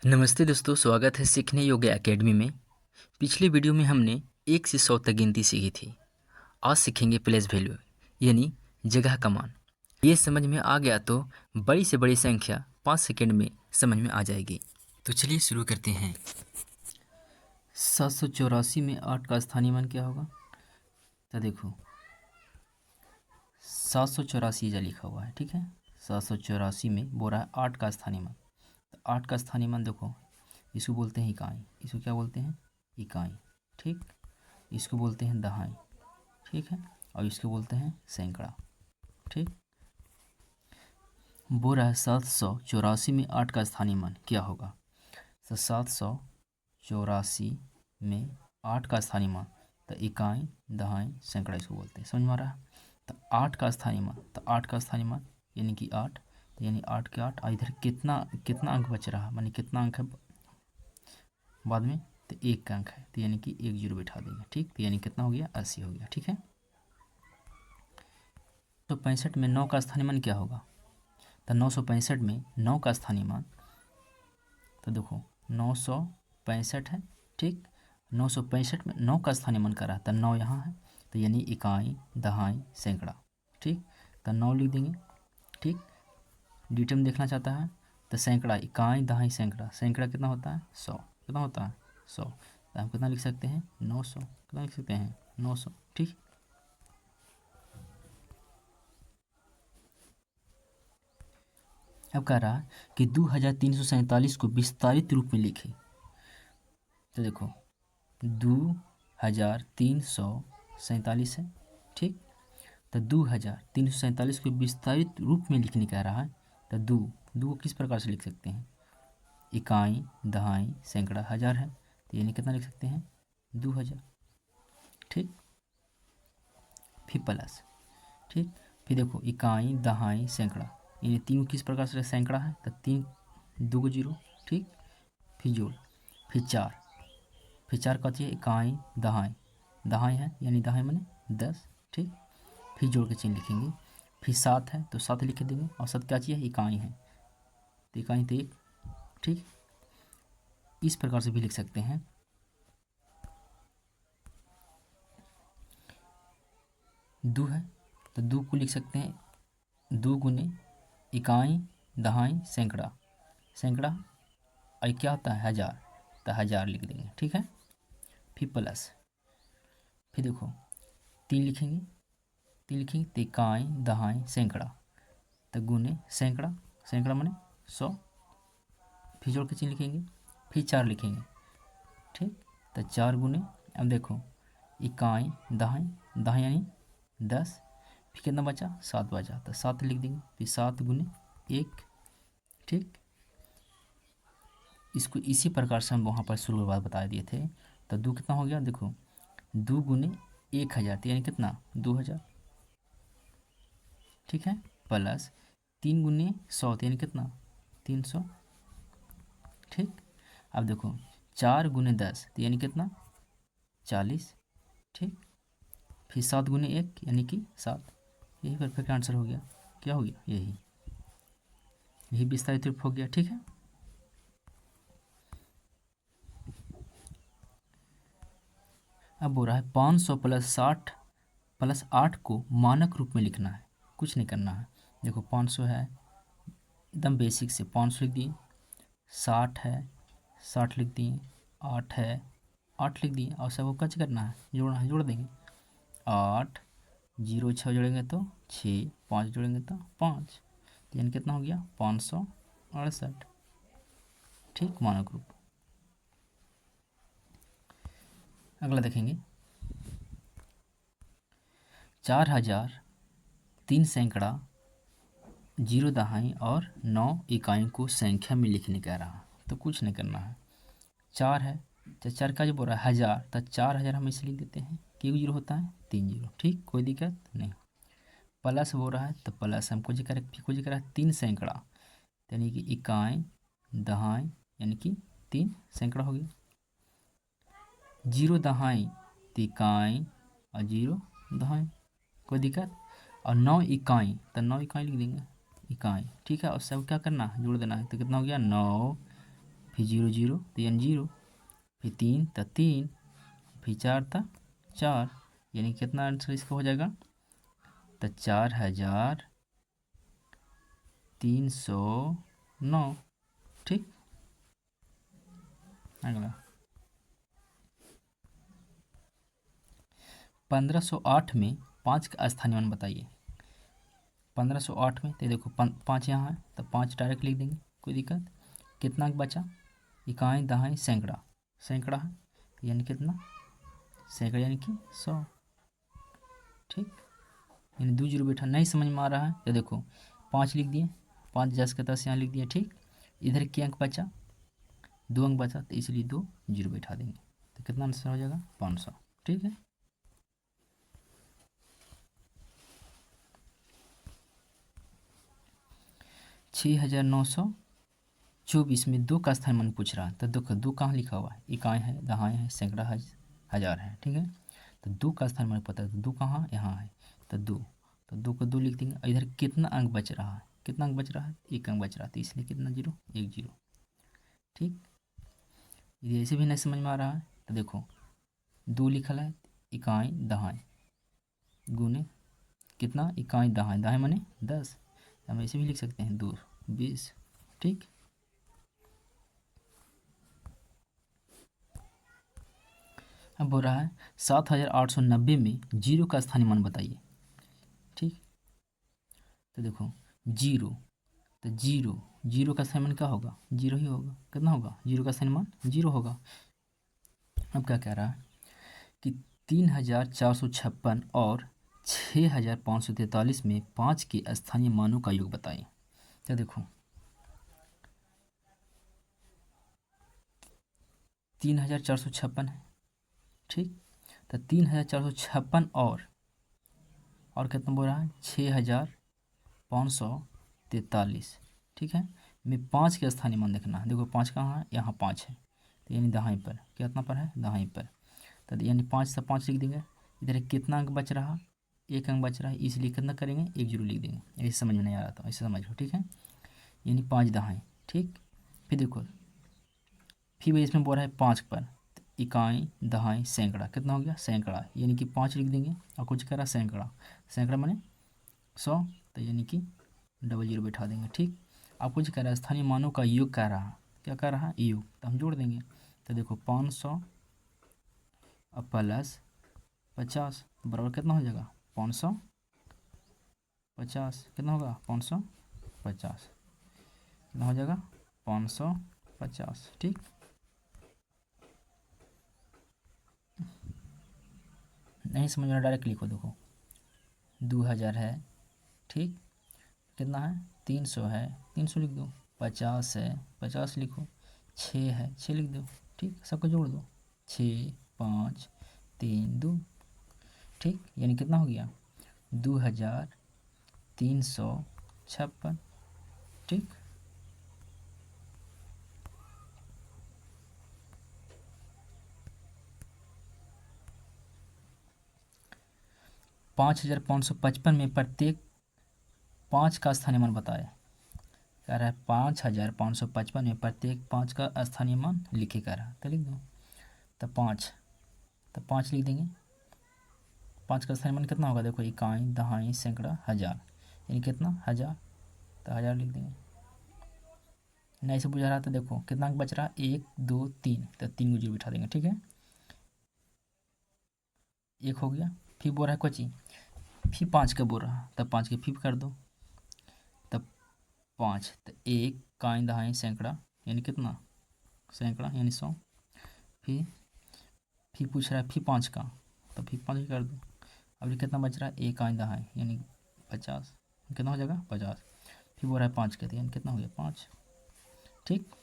नमस्ते दोस्तों, स्वागत है सीखने योग्य एकेडमी में। पिछले वीडियो में हमने 1 से 100 तक गिनती सीखी थी। आज सीखेंगे प्लेस वैल्यू यानी जगह का मान। ये समझ में आ गया तो बड़ी से बड़ी संख्या 5 सेकंड में समझ में आ जाएगी। तो चलिए शुरू करते हैं। 784 में 8 का स्थानीय मान क्या होगा? तो देखो 784 जा लिखा हुआ है, ठीक है। 784 में बोल रहा है 8 का स्थानीय मान। तो 8 का स्थानीय मान देखो, इसको बोलते हैं इकाई। इसको क्या बोलते हैं? इकाई, ठीक। इसको बोलते हैं दहाई, ठीक है। और इसको बोलते हैं सैकड़ा, ठीक। बोल रहा है 784 में 8 का स्थानीय मान क्या होगा? तो 784 में 8 का स्थानीय मान, तो इकाई दहाई सैकड़ा इसको बोलते हैं। समझ में आ रहा है? तो 8 का स्थानीय मान, तो 8 का स्थानीय मान यानी कि 8, तो यानी 8 के 8। और इधर कितना कितना अंक बच रहा है, मानी कितना अंक है बाद में? तो 1 का अंक है, तो यानी कि 1 जीरो बैठा देंगे, ठीक। तो यानी कितना हो गया? 80 हो गया, ठीक है। तो 65 में 9 का स्थानीय मान क्या होगा? तो 965 में 9 का स्थानीय मान, तो देखो 965 है, ठीक। 965 में 9 का स्थानीय मान कर रहा है, तो 9 यहाँ है, तो यानी इकाई दहाई सैकड़ा, ठीक। तो 9 लिख देंगे, ठीक। डिटेल में देखना चाहता है तो सैकड़ा, इकाई दहाई सैकड़ा, सैकड़ा कितना होता है? 100। कितना होता है? 100। तो हम कितना लिख सकते हैं? 900। कितना लिख सकते हैं? 900, ठीक। अब कह रहा है कि 2347 को विस्तारित रूप में लिखे। तो देखो 2347 है, ठीक। तो 2347 को विस्तारित रूप में लिखने कह रहा है। तो दो को किस प्रकार से लिख सकते हैं? इकाई दहाई सैकड़ा, हज़ार है, तो यानी कितना लिख सकते हैं? 2000, ठीक। फिर प्लस, ठीक। फिर देखो इकाई दहाई सैकड़ा, यानी 3 किस प्रकार से सैकड़ा है? तो 3 2 जीरो, ठीक। फिर जोड़, फिर 4, फिर 4 का चाहिए इकाई दहाई, दहाई है यानी दहाई माने 10, ठीक। फिर जोड़ के चिन्ह लिखेंगे। फिर 7 है तो 7 लिख देंगे, और 7 क्या चाहिए? इकाई है, तो इकाई तो 1, ठीक। इस प्रकार से भी लिख सकते हैं। दो है तो 2 को लिख सकते हैं 2 गुने इकाई दहाई सैकड़ा, सैकड़ा और क्या होता है? 1000, तो 1000 लिख देंगे, ठीक है। फिर प्लस, फिर देखो 3 लिखेंगे, 3 लिखेंगे तो इकाई दहाई सैकड़ा, तो गुने सैकड़ा, सैकड़ा माने 100। फिर जोड़ के चिन्ह लिखेंगे, फिर 4 लिखेंगे, ठीक। तो 4 गुने, अब देखो इकाई दहाई, दहाई यानी 10। फिर कितना बचा? 7 बचा, तो 7 लिख देंगे। फिर 7 गुने 1, ठीक। इसको इसी प्रकार से हम वहाँ पर शुरुआत बता दिए थे। तो 2 कितना हो गया? देखो 2 गुने 1000, यानी कितना? 2000, ठीक है। प्लस 3 गुने 100, यानी कितना? 300, ठीक। अब देखो 4 गुने 10, तो यानी कितना? 40, ठीक। फिर 7 गुने 1 यानी कि 7। यही परफेक्ट आंसर हो गया। क्या हो गया? यही विस्तारित रूप हो गया, ठीक है। अब बोल रहा है 500 प्लस 60 प्लस 8 को मानक रूप में लिखना है। कुछ नहीं करना है। देखो 500 है, एकदम बेसिक से 500 लिख दिए। 60 है, 60 लिख दिए। 8 है, 8 लिख दिए। और सबको कच करना है, जोड़ना है, जोड़ देंगे। 8 जीरो 6 जोड़ेंगे तो 6, 5 जोड़ेंगे तो 5, यानी कितना हो गया? 568, ठीक। मानक रूप। अगला देखेंगे 4003 सैकड़ा, 0 दहाई और 9 इकाई को संख्या में लिखने कह रहा। तो कुछ नहीं करना है। 4 है तो 4 का जो बोल रहा है 1000, तो 4000 हम इसे लिख देते हैं। क्यों जीरो होता है? 3 जीरो, ठीक। कोई दिक्कत नहीं। प्लस बोल रहा है तो प्लस हमको जिक्र है 3 सैकड़ा, यानी कि इकाई दहाई यानी कि 3 सैकड़ा हो गया। 0 दहाई तो इकाई और 0 दहाई, कोई दिक्कत। और 9 इकाई तो 9 इकाई लिख देंगे, इकाई, ठीक है। और सब क्या करना है? जोड़ देना है। तो कितना हो गया? 9 फिर 0 0 तो यानी 0, फिर 3 तो 3, फिर 4 तो 4, यानी कितना आंसर इसका हो जाएगा? तो 4309। ठीक। अगला 1508 में 5 का स्थानीय मान बताइए। 1508 में तो देखो 5 यहाँ है तो 5 डायरेक्ट लिख देंगे, कोई दिक्कत। कितना अंक बचा? इकाई दहाई सैकड़ा, सैकड़ा है यानी कितना? सैकड़ा यानी कि 100। ठीक, यानी 2 जीरो बैठा। नहीं समझ में आ रहा है तो देखो 5 लिख दिए, 5 10 का 10 यहाँ लिख दिए। ठीक, इधर क्या अंक बचा? 2 अंक बचा तो इसलिए 2 जीरो बैठा देंगे, तो कितना आंसर हो जाएगा? 500। ठीक है। छः 924 में 2 का स्थान मान पूछ रहा है, तो देखो 2 कहाँ लिखा हुआ है? इकाई है, दहाई है, सैकड़ा है, हज़ार है। ठीक है, तो 2 का स्थान मान पता है, तो 2 कहाँ? यहाँ है, तो 2, तो 2 को 2 लिख देंगे। इधर कितना अंक बच रहा है? कितना अंक बच रहा है? 1 अंक बच रहा है, तो इसलिए कितना? 0, 1 0। ठीक, यदि ऐसे भी नहीं समझ में आ रहा है तो देखो 2 लिखल है, इकाई दहाई गुने कितना? इकाई दहाई, दहाई माने 10, हम ऐसे भी लिख सकते हैं 2 20। ठीक, अब बोल रहा है 7890 में 0 का स्थानीय मान बताइए। ठीक, तो देखो 0, तो 0 0 का स्थानीय मान क्या होगा? 0 ही होगा। कितना होगा? 0 का स्थानीय मान 0 होगा। अब क्या कह रहा है कि 3456 और 6543 में 5 के स्थानीय मानों का योग बताएं। तो देखो 3456 है। ठीक, तो 3456 और कितना बोल रहा है? 6543। ठीक है, में 5 के स्थानीय मान देखना है। देखो 5 कहाँ है? यहाँ 5 है, तो यानी दहाई पर। कितना पर है? दहाई पर, तो यानी 5 से 5 लिख देंगे। इधर कितना अंक बच रहा? 1 अंक बच रहा है, इसलिए कितना करेंगे? 1 जीरो लिख देंगे। ऐसे समझ में नहीं आ रहा था, ऐसे समझ लो। ठीक है, यानी 5 दहाई। ठीक, फिर देखो फिर इसमें बोल रहा है 5 पर, तो इकाई दहाई सैकड़ा, कितना हो गया? सैकड़ा, यानी कि 5 लिख देंगे। और कुछ कह रहा सैकड़ा, सैकड़ा माने 100, तो यानी कि डबल जीरो बैठा देंगे। ठीक, आप कुछ कह रहा है स्थानीय मानों का योग कह रहा है। क्या कह रहा है? योग, तो हम जोड़ देंगे। तो देखो 500 प्लस 50 बराबर कितना हो जाएगा? 550। कितना होगा? 550। कितना हो जाएगा? 550। ठीक, नहीं समझ में डायरेक्ट लिखो। देखो 2000 है। ठीक, कितना है? 300 है, 300 लिख दो। 50 है, 50 लिखो। 6 है, 6 लिख दो। ठीक, सबको जोड़ दो। 6 5 3 2। ठीक, यानी कितना हो गया? 2356। ठीक, 5555 में प्रत्येक 5 का स्थानीय मान बताए। कह रहा है 5555 में प्रत्येक 5 का स्थानीय मान लिखे, कह रहा है, तो लिख दो। तो 5, तो 5 लिख देंगे। 5 का स्थानीय मान कितना होगा? देखो इकाई दहाई सैकड़ा हज़ार, यानी कितना? 1000, तो 1000 लिख देंगे। नहीं से बुझा रहा था, देखो कितना अंक बच रहा? 1 2 3, तो 3 को जीरो बिठा देंगे। ठीक है, 1 हो गया। फिर बोल रहा है कोची, फिर 5 का बोल रहा, तब 5 के फिर कर दो। तब 5, तो 1 काई दहाई सैकड़ा, यानी कितना? सैकड़ा यानी 100। फिर पूछ रहा है फिर 5 का, तो फिर 5 कर दो। अब ये कितना बच रहा है? 1 काई दहाई यानी 50। कितना हो जाएगा? 50। फिर बोल रहा है 5 के, तो यानी कितना हो गया? 5। ठीक,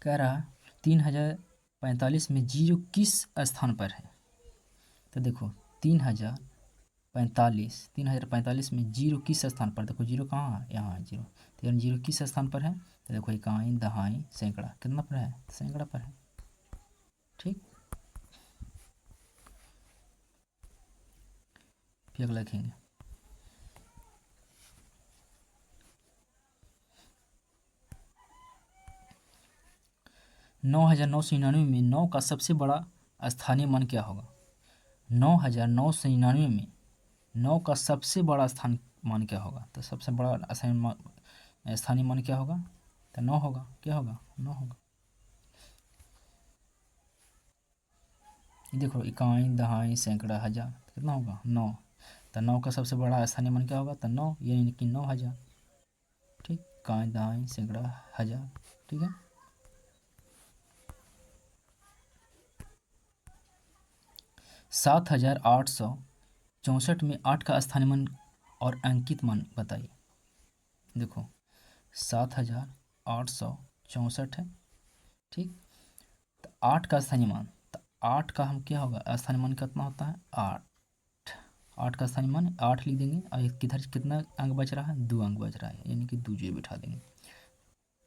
कह रहा 3045 में 0 किस स्थान पर है? तो देखो 3045 में 0 किस स्थान पर? देखो 0 कहाँ है? यहाँ है 0, तो यानी 0 किस स्थान पर है? तो देखो इकाई दहाई सैकड़ा, कितना पर है? सैकड़ा पर है। ठीक, फिर अगला लिखेंगे 9,999 में 9 का सबसे बड़ा स्थानीय मान क्या होगा? 9,999 में 9 का सबसे बड़ा स्थान मान क्या होगा? तो सबसे बड़ा स्थानीय मान क्या होगा? तो 9 होगा। क्या होगा? 9 होगा। देखो, इकाई, दहाई, सैकड़ा, हजार, कितना होगा? 9। तो 9 का सबसे बड़ा स्थानीय मान क्या होगा? तो 9, यानी कि 9,000। ठीक, इकाई, दहाई, सैकड़ा, हजार। ठीक है। 7,864 में 8 का स्थानीय मान और अंकित मान बताइए। देखो, 7,864 है। ठीक, तो 8 का स्थानीय मान, तो 8 का हम क्या होगा? स्थानीय मान कितना होता है? 8। 8 का स्थानीय मान 8 लिख देंगे और किधर कितना अंक बच रहा है? 2 अंक बच रहा है, यानी कि 2 जीरो बिठा देंगे।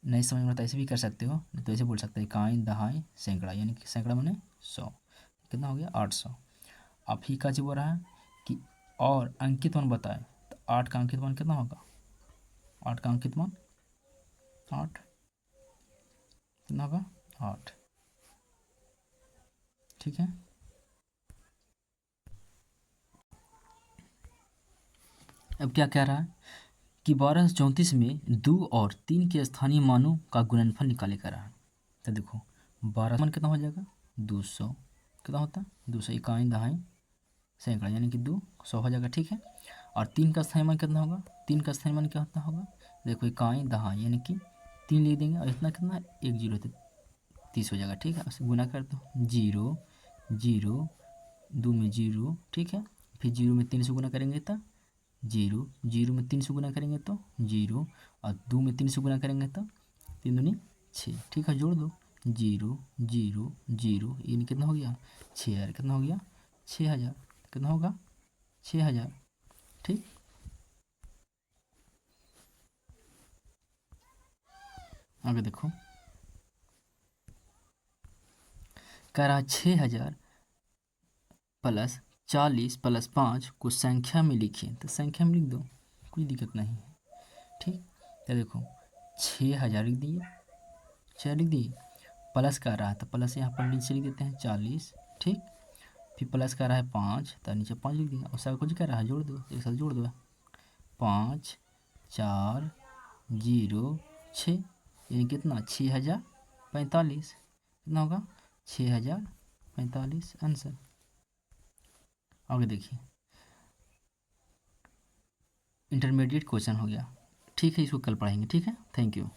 नहीं समझ में आता ऐसे भी कर सकते हो, नहीं तो ऐसे बोल सकते हैं इकाई, दहाई, सैकड़ा, यानी कि सैकड़ा माने 100। कितना हो गया? 800। अब ही का जो बोल रहा है कि और अंकित मान बताए, तो 8 का अंकित मान कितना होगा? 8 का अंकित मान 8, कितना होगा? 8। ठीक है। अब क्या कह रहा है कि 1234 में 2 और 3 के स्थानीय मानों का गुणनफल निकाले कर रहा है। तो देखो, 12 मान कितना हो जाएगा? 200। कितना होता है? 200। इकाई, दहाई, सैकड़ा, यानी कि 200 हो जाएगा। ठीक है। और 3 का स्थानीय मान कितना होगा? 3 का स्थानीय मान क्या होता होगा? देखो, इकाई, दहाई, यानी कि 3 लिख देंगे और इतना कितना? 1 जीरो, तो 30 हो जाएगा। ठीक है। उसे गुना कर दो, 0 0, 2 में 0। ठीक है। फिर 0 में 3 से गुना करेंगे तो 0, 0 में 3 से गुना करेंगे तो 0, और 2 में 3 से गुना करेंगे तो 3 दूनी 6। ठीक है, जोड़ दो, 0 0 0, यानी कितना हो गया? 6,000। कितना हो गया? 6,000। कितना होगा? 6,000। ठीक। आगे देखो, कह रहा 6,000 प्लस 40 प्लस 5 को संख्या में लिखिए। तो संख्या में लिख दो, कोई दिक्कत नहीं है। ठीक। तो देखो, 6,000 लिख दिए, 6 लिख दिए, प्लस का रहा है तो प्लस यहाँ पर नीचे लिख देते हैं 40। ठीक। फिर प्लस का रहा है 5, तो नीचे 5 लिख दिया, और सब कुछ क्या रहा है? जोड़ दो, एक साथ जोड़ दो, 5 4 0 6, यानी कितना? 6,045। कितना होगा? 6,045 आंसर। आगे देखिए, इंटरमीडिएट क्वेश्चन हो गया। ठीक है, इसको कल पढ़ाएंगे। ठीक है, थैंक यू।